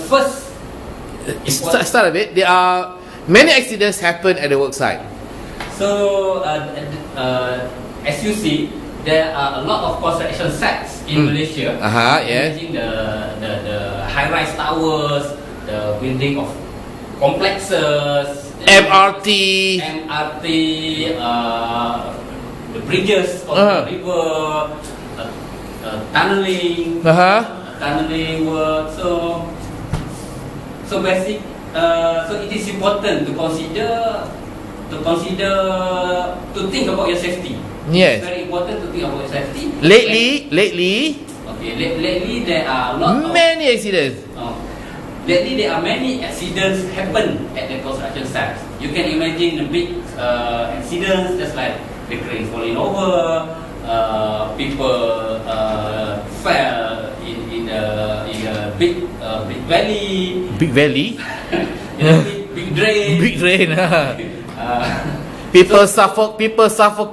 first Start a bit. There are many accidents happen at the work site. So as you see, there are a lot of construction sites in Malaysia. Yes. Imagine the high-rise towers, the building of complexes, MRT, the bridges of the river, tunneling, tunneling work. So it is important to think about your safety. Yes. It's very important to think about your safety. Lately, Lately there are a lot many accidents. Lately there are many accidents happen at the construction sites. You can imagine the big accidents, just like the crane falling over, people fell in a big valley. Big valley. Big drain. Big drain. People suffer.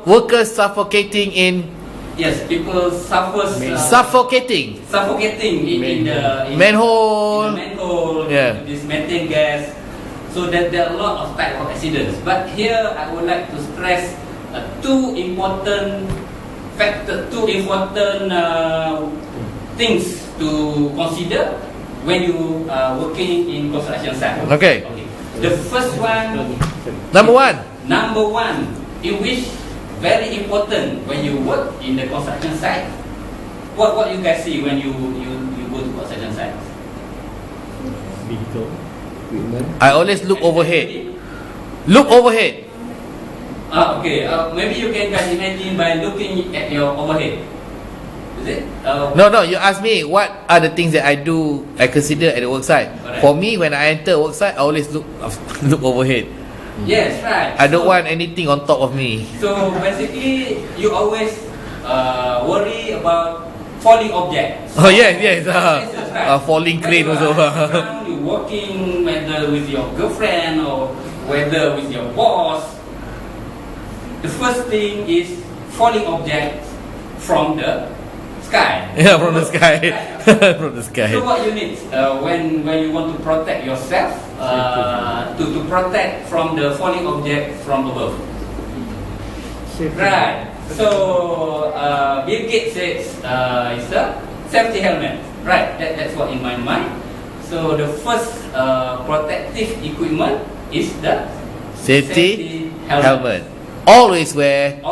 Workers suffocating in. Yes, people suffocating in the manhole. Yeah. This methane gas. So there are a lot of type of accidents. But here I would like to stress two important things to consider when you are working in construction site. Okay. The first one. Number one, in which very important when you work in the construction site. What you guys see when you go to construction site? Vehicle. I always look overhead. Look overhead. Okay. Maybe you can guys imagine by looking at your overhead. Is it? No. You ask me what are the things that I consider at the work site. Correct. For me, when I enter work site, I always look overhead. Yes, right. I don't want anything on top of me. So basically, you always worry about falling objects. Oh yes. Right. Falling crane also. You're working whether with your girlfriend or whether with your boss. The first thing is falling objects from the sky. Yeah, from the sky. From the sky. So what you need when you want to protect yourself to protect from the falling object from above. Right. So Bill Gates says it's a safety helmet. Right. That's what in my mind. So the first protective equipment is the Safety helmet. Always wear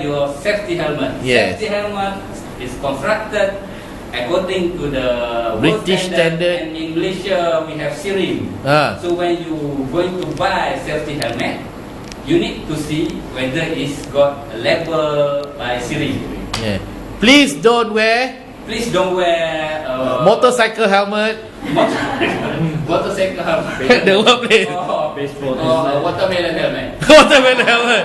your safety helmet. Yes. Safety helmet is constructed according to the British standard. And in Malaysia we have SIRIM. So when you going to buy safety helmet, you need to see whether it's got a label by SIRIM. Yeah. Please don't wear motorcycle helmet. Motorcycle helmet. At the workplace. Watermelon helmet. Watermelon helmet.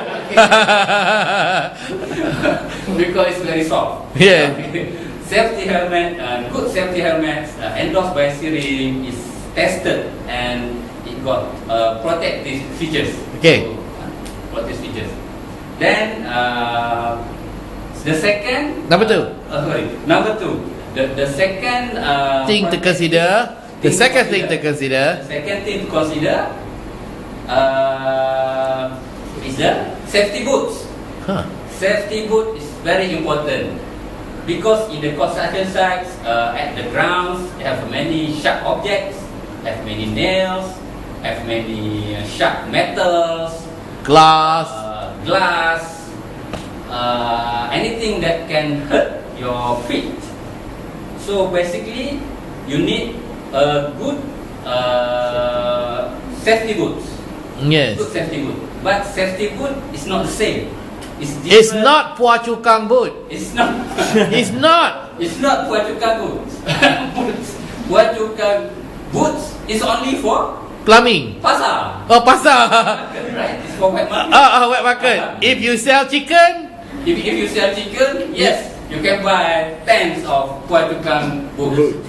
Because it's very soft. Yeah. Safety helmet, good safety helmets endorsed by SIRIM is tested and it got protective features. Okay. So, protective features. Then the second. Number two. The second thing to consider. The second thing to consider is the safety boots. Safety boot is very important because in the construction sites, at the grounds, they have many sharp objects, have many nails, have many sharp metals, glass, anything that can hurt your feet. So basically, you need a good safety boots. Yes. Good safety boot. But safety boot is not the same. It's not Phua Chu Kang boot. It's not. It's not. It's not Phua Chu Kang boots. Phua Chu Kang boots is only for plumbing. Pasar. Oh, pasar. Right. It's for wet market. Wet market. If you sell chicken, if you sell chicken, yes, you can buy tens of Phua Chu Kang boots.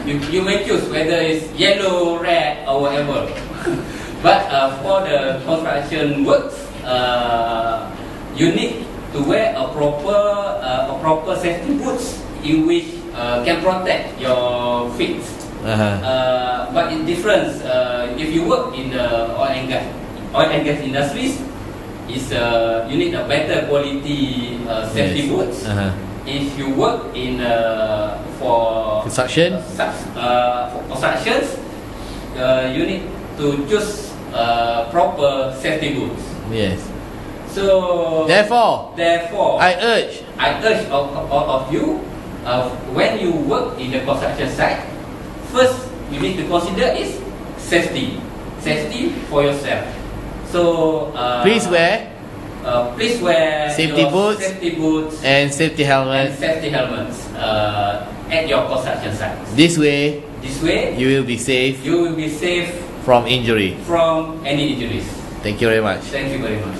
You may choose whether it's yellow, red, or whatever. But for the construction works, you need to wear a proper safety boots in which can protect your feet. But in difference, if you work in the oil and gas industries, you need a better quality safety boots. If you work in for Construction. For constructions, you need to choose proper safety boots. Yes. So Therefore, I urge all of you, when you work in the construction site, first you need to consider is safety for yourself. So please wear safety boots and safety helmets. At your construction sites. This way, you will be safe You will be safe from injury. from any injuries. Thank you very much. Thank you very much.